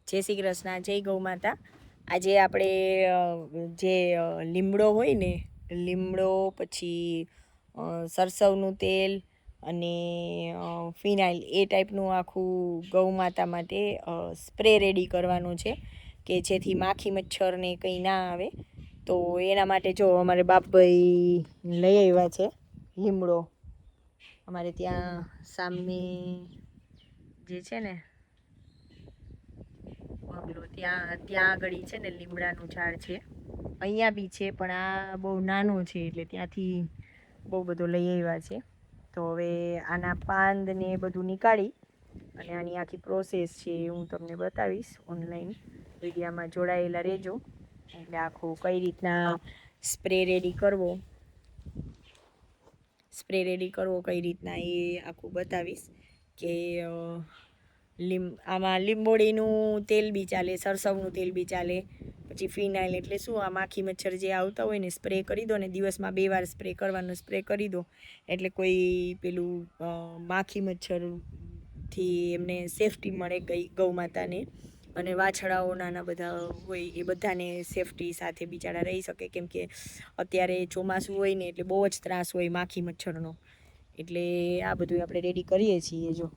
જય શ્રી કૃષ્ણ, જય ગૌ માતા. આજે આપણે જે લીમડો હોય ને, લીમડો પછી સરસવનું તેલ અને ફિનાઇલ એ ટાઈપનું આખું ગૌ માતા માટે સ્પ્રે રેડી કરવાનો છે કે જેથી માખી મચ્છરને કંઈ ના આવે. તો એના માટે જો અમારે બાપભાઈ લઈ આવ્યા છે લીમડો. અમારે ત્યાં સામે જે છે ને ત્યાં આગળ છે ને લીમડાનું ઝાડ છે, અહીંયા બી છે પણ આ બહુ નાનું છે એટલે ત્યાંથી બહુ બધું લઈ આવ્યા છે. તો હવે આના પાંદ ને બધું નીકાળી અને આની આખી પ્રોસેસ છે એ હું તમને બતાવીશ. ઓનલાઈન વિડીયામાં જોડાયેલા રહેજો. એટલે આખું કઈ રીતના સ્પ્રે રેડી કરવો કઈ રીતના એ આખું બતાવીશ. કે આમાં લીંબોળીનું તેલ બી ચાલે, સરસવનું તેલ બી ચાલે, પછી ફિનાઇલ. એટલે શું, આ માખી મચ્છર જે આવતા હોય ને સ્પ્રે કરી દો ને, દિવસમાં 2 વાર સ્પ્રે કરવાનો. સ્પ્રે કરી દો એટલે કોઈ પેલું માખી મચ્છરથી એમને સેફટી મળે ગૌ માતાને, અને વાછડાઓ નાના બધા હોય એ બધાને સેફટી સાથે બિચારા રહી શકે. કેમ કે અત્યારે ચોમાસું હોય ને એટલે બહુ જ ત્રાસ હોય માખી મચ્છરનો. એટલે આ બધું આપણે રેડી કરીએ છીએ. જો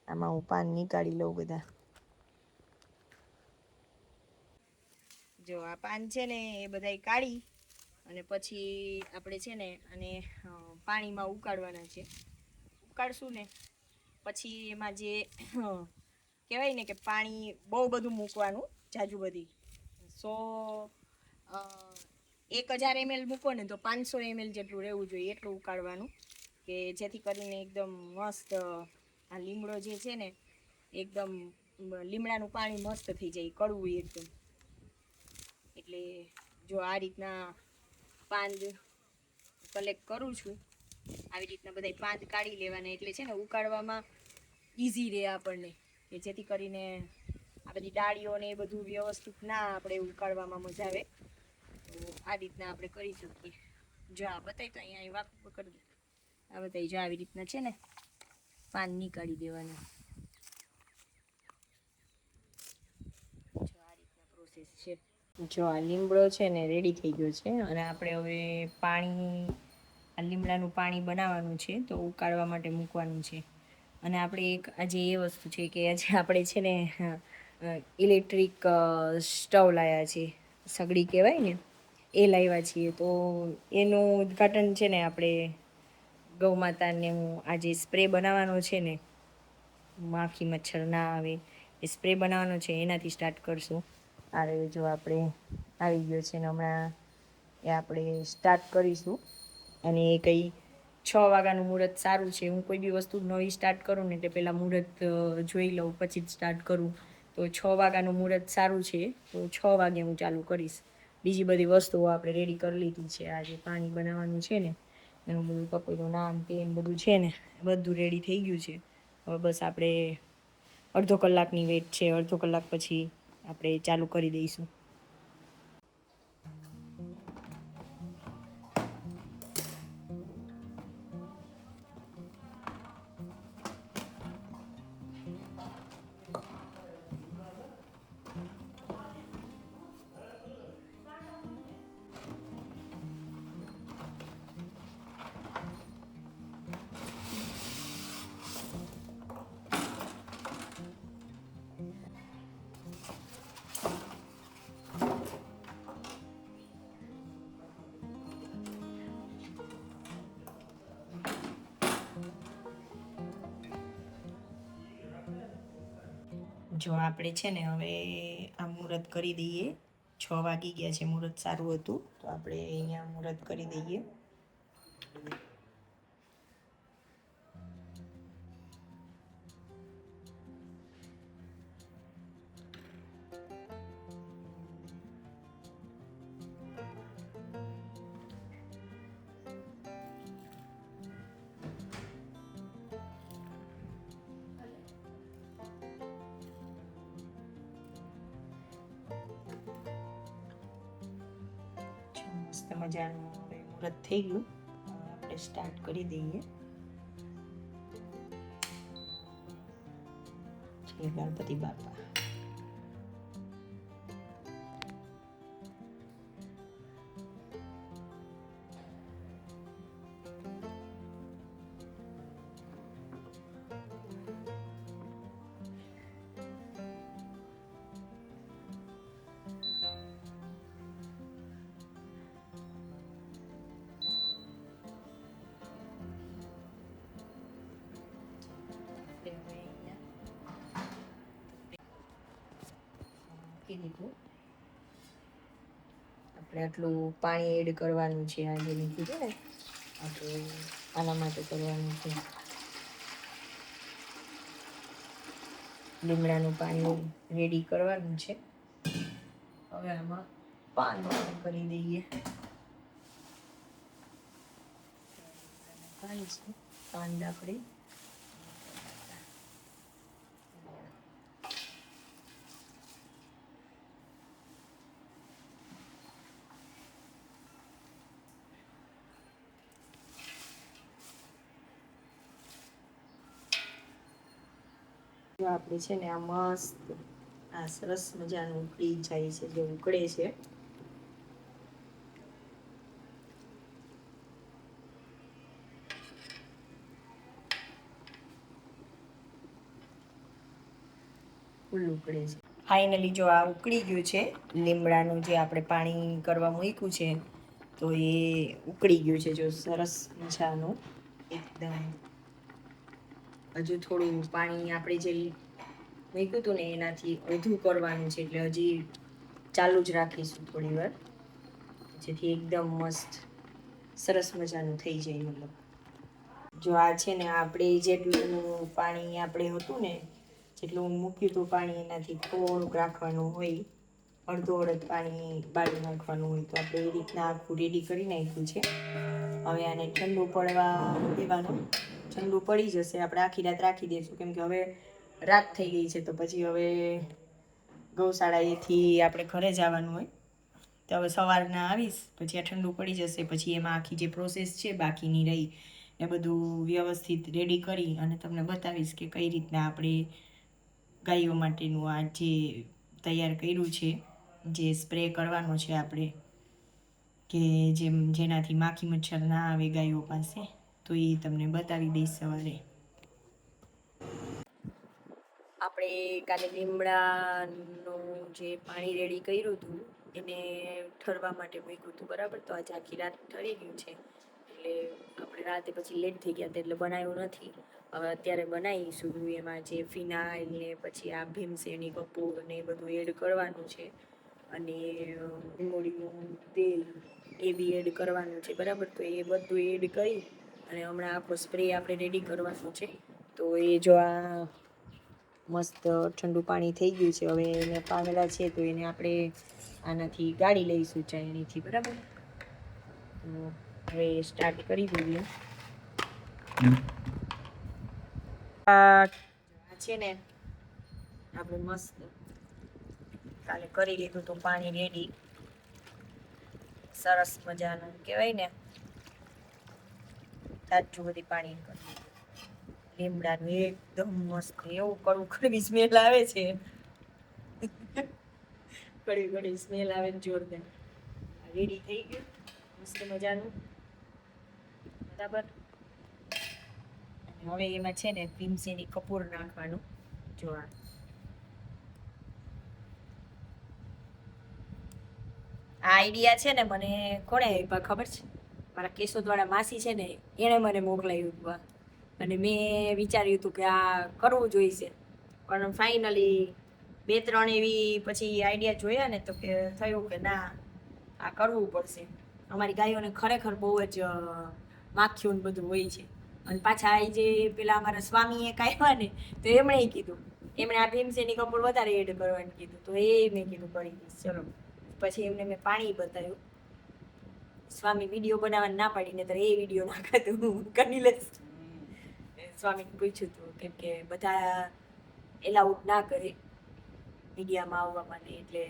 આમાં હું પાન નીકાળી લઉં બધા. જો આ પાન છે ને એ બધા કાઢી અને પછી આપણે છે ને અને પાણીમાં ઉકાળવાના છે. ઉકાળશું ને પછી એમાં જે કહેવાય ને કે પાણી બહુ બધું મૂકવાનું, જાજુ બધી 1000 ml મૂકો ને તો 500 ml જેટલું રહેવું જોઈએ, એટલું ઉકાળવાનું કે જેથી કરીને એકદમ મસ્ત આ લીમડો જે છે ને એકદમ લીમડાનું પાણી મસ્ત થઈ જાય, કડવું એકદમ. એટલે જો આ રીતના પાંદ કલેક્ટ કરું છું, આવી રીતના બધા પાંદ કાઢી લેવાના. એટલે છે ને ઉકાળવામાં ઇઝી રહે આપણને, કે જેથી કરીને આ બધી ડાળીઓ ને એ બધું વ્યવસ્થિત ના આપણે ઉકાળવામાં મજા આવે. તો આ રીતના આપણે કરી શકીએ. જો આ બતાવી તો અહીંયા વાક કરી દે, આ બતાવી જો આવી રીતના છે ને પાન નીકાળી દેવાના. જો આ રીતના પ્રોસેસ છે. જો આ લીમડો છે ને રેડી થઈ ગયો છે અને આપણે હવે આ લીમડાનું પાણી બનાવવાનું છે. તો ઉકાળવા માટે મૂકવાનું છે. અને આપણે એક આજે એ વસ્તુ છે કે આજે આપણે છે ને ઇલેક્ટ્રિક સ્ટવ લાવ્યા છે, સગડી કહેવાય ને એ લાવ્યા છીએ. તો એનું ઉદ્ઘાટન છે ને આપણે ગૌ માતાને આજે સ્પ્રે બનાવવાનો છે ને માખી મચ્છર ના આવે એ સ્પ્રે બનાવવાનો છે, એનાથી સ્ટાર્ટ કરશું. આ જો આપણે આવી ગયો છે ને હમણાં એ આપણે સ્ટાર્ટ કરીશું. અને એ કંઈ 6 વાગ્યાનું મુહૂર્ત સારું છે. હું કોઈ બી વસ્તુ નવી સ્ટાર્ટ કરું ને એટલે પહેલાં મુહૂર્ત જોઈ લઉં પછી જ સ્ટાર્ટ કરું. તો 6 વાગ્યાનું મુહૂર્ત સારું છે, તો 6 વાગે હું ચાલુ કરીશ. બીજી બધી વસ્તુઓ આપણે રેડી કરી લીધી છે. આજે પાણી બનાવવાનું છે ને એનું બધું પપૈયું નાન તેન બધું છે ને બધું રેડી થઈ ગયું છે. હવે બસ આપણે અડધો કલાકની વેટ છે. અડધો કલાક પછી આપણે ચાલુ કરી દઈશું. જો આપણે છે ને હવે આ મુહૂર્ત કરી દઈએ. 6 વાગી ગયા છે, મુહૂર્ત સારું હતું તો આપણે અહીંયા મુહૂર્ત કરી દઈએ. મસ્ત મજાનું હવે મુહૂર્ત થઈ ગયું. આપણે સ્ટાર્ટ કરી દઈએ. જય ગણપતિ બાપા. આપણે આટલું પાણી એડ કરવાનું છે. આ જે લીધું છે ને આપણે આના માટે કરવાનું છે. લીમડાનું પાણી રેડી કરવાનું છે. હવે આમાં પાન કરી દઈએ. પાન આપણે આપણે છે ને આ મસ્ત આ સરસ મજાનું ઉકળી જાય છે. જે ઉકળે છે ફૂલ ઉકળે છે. ફાઇનલી જો આ ઉકળી ગયું છે. લીમડાનું જે આપણે પાણી કરવા મૂક્યું છે તો એ ઉકળી ગયું છે. જો સરસ મજાનું એકદમ. હજુ થોડું પાણી આપણે જે મૂક્યું હતું ને એનાથી અડધું કરવાનું છે. એટલે હજી ચાલુ જ રાખીશું થોડી વાર, જેથી એકદમ મસ્ત સરસ મજાનું થઈ જાય. મતલબ જો આ છે ને આપણે જેટલું પાણી આપણે હતું ને જેટલું મૂક્યું હતું પાણી એનાથી થોડુંક રાખવાનું હોય. અડધો અડધ પાણી બાળી નાખવાનું હોય. તો આપણે એ રીતના આખું રેડી કરી નાખ્યું છે. હવે આને ઠંડુ પડવા દેવાનું. ઠંડુ પડી જશે. આપણે આખી રાત રાખી દઈશું, કેમ કે હવે રાત થઈ ગઈ છે. તો પછી હવે ગૌશાળાએથી આપણે ઘરે જવાનું હોય. તો હવે સવારના આવીશ પછી આ ઠંડુ પડી જશે. પછી એમાં આખી જે પ્રોસેસ છે બાકીની રહી એ બધું વ્યવસ્થિત રેડી કરી અને તમને બતાવીશ કે કઈ રીતના આપણે ગાયો માટેનું આ જે તૈયાર કર્યું છે, જે સ્પ્રે કરવાનો છે આપણે, કે જેનાથી માખી મચ્છર ના આવે ગાયો પાસે, તો એ તમને બતાવી દઈશ સવારે. આપણે કાલે લીમડાનું જે પાણી રેડી કર્યું હતું એને ઠરવા માટે મૂક્યું હતું, બરાબર. તો આજે આખી રાત ઠરી ગયું છે. એટલે આપણે રાતે પછી લેટ થઈ ગયા એટલે બનાવ્યું નથી. હવે અત્યારે બનાવીશું. એમાં જે ફિનાઇલ ને પછી આ ભીમસેની કપૂર ને એ બધું એડ કરવાનું છે. અને લીંબોળીનું તેલ એ બી એડ કરવાનું છે, બરાબર. તો એ બધું એડ કરી અને હમણાં આખો સ્પ્રે આપણે રેડી કરવાનો છે. તો એ જો આ મસ્ત ઠંડુ પાણી થઈ ગયું છે. હવે એને પાંદડા છે તો એને આપણે આનાથી ગાળી લઈશું ચાયણીથી, બરાબર. તો હવે સ્ટાર્ટ કરી દઈએ. આ છે ને આપણે મસ્ત કાલે કરી લીધું તો પાણી રેડી, સરસ મજાનું કહેવાય ને, તાજું બધી પાણી કરી લીમડાનું એકદમ મસ્ત. એવું કડવું કડવી સ્મેલ આવે છે. કડવી કડવી સ્મેલ આવે જોરદાર. રેડી થઈ ગયું મસ્ત મજાનું, બરાબર. હવે એમાં છે ને ભીમસેની કપૂર નાખવાનું. જો આ આઈડિયા છે ને મને કોણે આપ્યા ખબર છે? મારા કેશોદવાળા માસી છે ને એણે મને મોકલાવ્યું હતું. અને મેં વિચાર્યું હતું કે આ કરવું જોઈશે, પણ ફાઇનલી 2-3 એવી પછી આઈડિયા જોયા ને તો કે થયું કે ના, આ કરવું પડશે. અમારી ગાયોને ખરેખર બહુ જ માખીઓ ને બધું હોય છે. અને પાછા આ જે પેલા અમારા સ્વામી એક આવ્યા ને તો એમણે કીધું, એમણે આ ભીમસેની કપૂર વધારે એડ કરવાનું કીધું. તો એ મેં કીધું કરી દઈશ, ચલો. પછી એમને મેં પાણી બતાવ્યું. સ્વામી વિડીયો બનાવવાની ના પાડીને તો એ વિડીયો નાખાતું હું કરી લઈશ. સ્વામીને પૂછ્યું હતું, કેમ કે બધા એલાઉડ ના કરે મીડિયામાં આવવા માટે. એટલે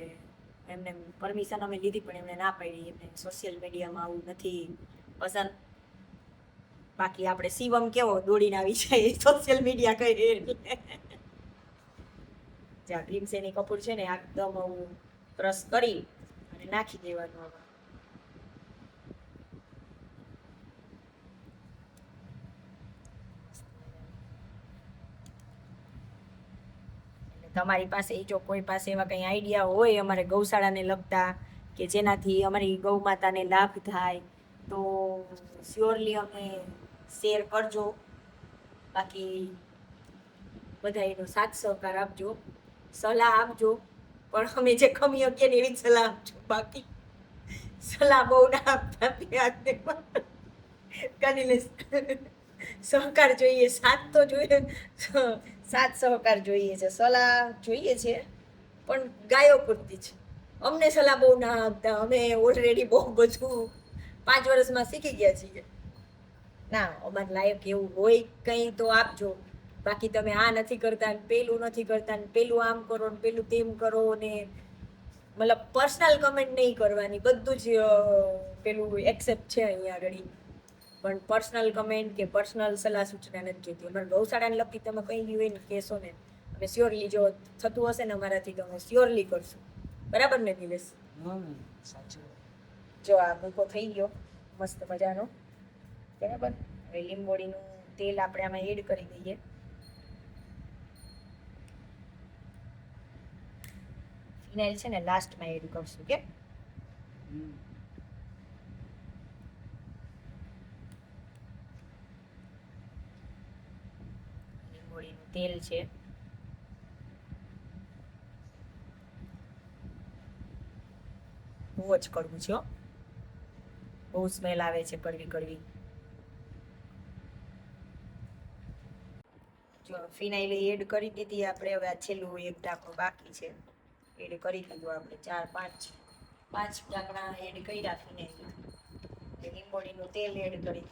એમને પરમિશન અમે લીધી પણ એમને ના પાડી. એમને સોશિયલ મીડિયામાં આવું નથી પસંદ. બાકી આપણે શિવમ કેવો દોડીને આવી જાય સોશિયલ મીડિયા કહીએ એટલે. જ્યાં ગ્રીન શેની કપૂર છે ને એકદમ આવું ક્રશ કરી અને નાખી દેવાનું આમાં. તમારી પાસે જો કોઈ પાસે એવા કંઈ આઈડિયા હોય અમારે ગૌશાળાને લગતા કે જેનાથી અમારી ગૌ માતાને લાભ થાય તો શ્યોરલી અમને શેર કરજો. બાકી બધા એનો સાથ સહકાર આપજો, સલાહ આપજો, પણ અમે જે ખમી શકીએ ને એવી જ સલાહ આપજો. બાકી સલાહ બહુ ના આપતા કરી લે. સહકાર જોઈએ, સાથ તો જોઈએ, સાથ સહકાર જોઈએ છે, સલાહ જોઈએ છે, પણ ગાયો પૂરતી છે. અમને સલાહ બહુ ના આપતા, અમે ઓલરેડી બહુ બધું 5 વર્ષમાં શીખી ગયા છીએ. ના અમારે લાયક એવું હોય કંઈ તો આપજો. બાકી તમે આ નથી કરતા ને પેલું નથી કરતા ને પેલું આમ કરો ને પેલું તેમ કરો ને મતલબ પર્સનલ કમેન્ટ નહીં કરવાની, બધું જ પેલું એક્સેપ્ટ છે અહીંયા આગળ. પણ પર્સનલ કમેન્ટ કે પર્સનલ સલાહ સૂચના નથી જોઈતી. અમારે ગૌશાળાને લગતી તમે કંઈ બી હોય ને કહેશો ને, અમે શ્યોરલી જો થતું હશે ને અમારાથી તો અમે શ્યોરલી કરશું. બરાબર ને નિલેશ? સાચું. જો આ મૂકો થઈ ગયો મસ્ત મજાનો. બરાબર. હવે લીંબોળીનું તેલ આપણે આમાં એડ કરી દઈએ. ફિનાઇલ છે ને લાસ્ટમાં એડ કરશું કે લીંબોળીનું તેલ છે. બહુ જ કડવું છે, બહુ સ્મેલ આવે છે કડવી કડવી. જો ફિનાઇલ એડ કરી દીધી આપણે. હવે આ છેલ્લું એક ઢાંકણું બાકી છે, એડ કરી દીધું આપણે. 4-5 ઢાંકણા એડ કર્યા ફિનાઇલ. લીંબોળીનું તેલ એડ કરી,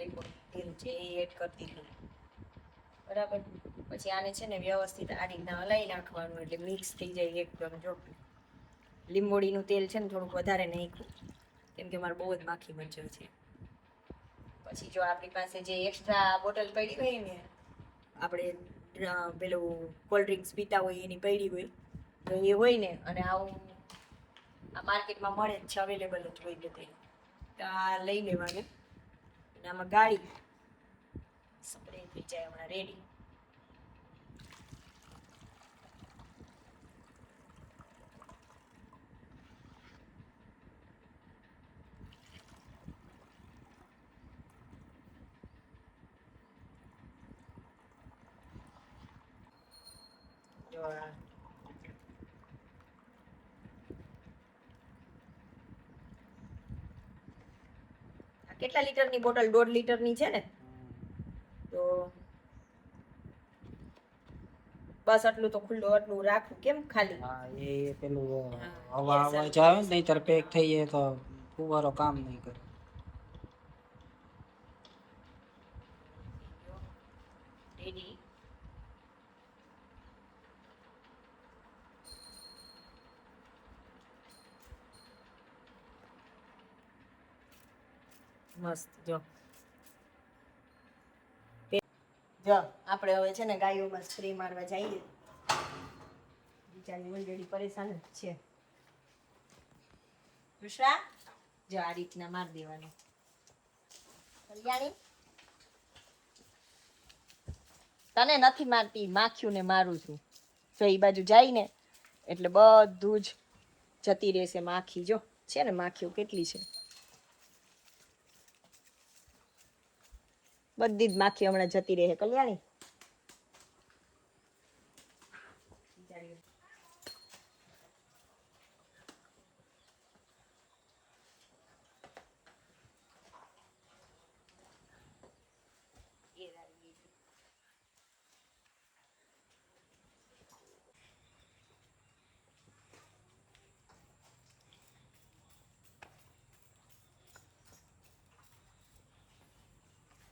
લીંબોળીનું તેલ છે એ એડ કરી દીધું. બરાબર. પછી આને છે ને વ્યવસ્થિત આ રીતના હલાવી નાખવાનું એટલે મિક્સ થઈ જાય એકદમ. જો લીંબોળીનું તેલ છે ને થોડુંક વધારે નાખ્યું, કેમ કે મારે બહુ જ માખી મચ્છર છે. પછી જો આપણી પાસે જે એક્સ્ટ્રા બોટલ પડી હોય ને, આપણે પેલું કોલ્ડ ડ્રિંક્સ પીતા હોય એની પડી હોય તો એ હોય ને, અને આવું આ માર્કેટમાં મળે જ છે, અવેલેબલ જ હોય બધે, તો આ લઈ લેવાનું અને આમાં ગાળી સ્પ્રે થઈ જાય હમણાં રેડી. જો કેટલા લીટરની બોટલ? 1.5 લીટરની છે ને, તો બસ આટલું તો ખુલ્લું આટલું રાખું. કેમ ખાલી? હા, એ પેલું હવા અવાજ આવે ને નહીતર પેક થઈ જાય તો ફુવારો કામ નહીં કરે. રેડી. મસ્ત. જો આપણે હવે છે ને ગાયોમાં સ્પ્રે મારવા જઈએ. બિચારી ઓલરેડી પરેશાન જ છે. કૃષ્ણા, જો આ રીતના માર દેવાનું. કલ્યાણી, તને નથી મારતી, માખ્યું ને મારું છું. જો એ બાજુ જાય ને એટલે બધું જ જતી રહેશે માખી. જો છે ને માખીઓ કેટલી છે, બધી જ માખી હમણાં જતી રહે. કલ્યાણી,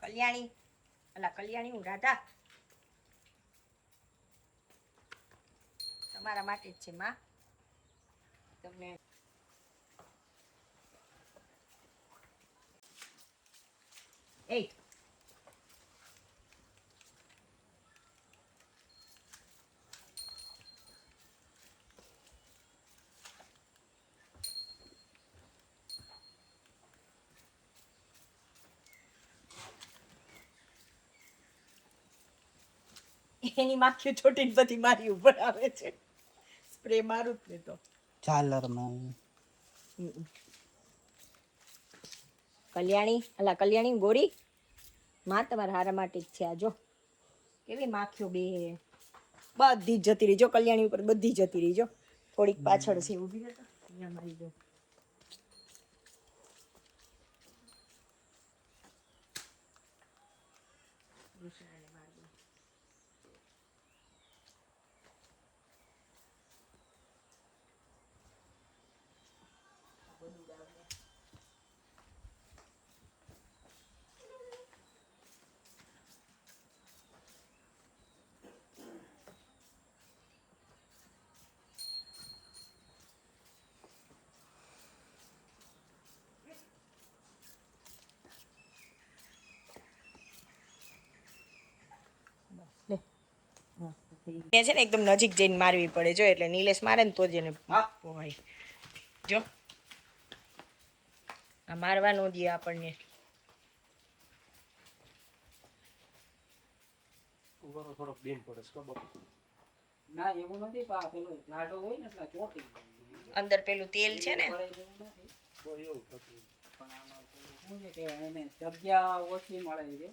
કલ્યાણી, અલા કલ્યાણી, હું રાધા, તમારા માટે જ છે માં. તમને એ એની માખીઓ છોટીને બધી મારી ઉપર આવે છે. સ્પ્રે મારું જ ને તો. ઝાલરમાં કલ્યાણી ગોરી માં તમારા હારા માટે જ છે. આ જો કેવી માખીઓ બે બધી જ જતી રહી. જો કલ્યાણી ઉપર બધી જતી રહી. જો થોડીક પાછળ છે ઊભી રહેતો અહીંયા મારી જો. છે ને એકદમ નજીક જઈને મારવી પડે. જો એટલે નીલેશ મારે ને તો જ એને પોવાય. જો આ મારવા નો દે આપણને. ના એવું નથી પા પેલો જાડો હોય ને એટલે ચોટી અંદર પેલું તેલ છે ને પણ આમાં શું છે કે એને જગ્યા ઓછી મળે છે.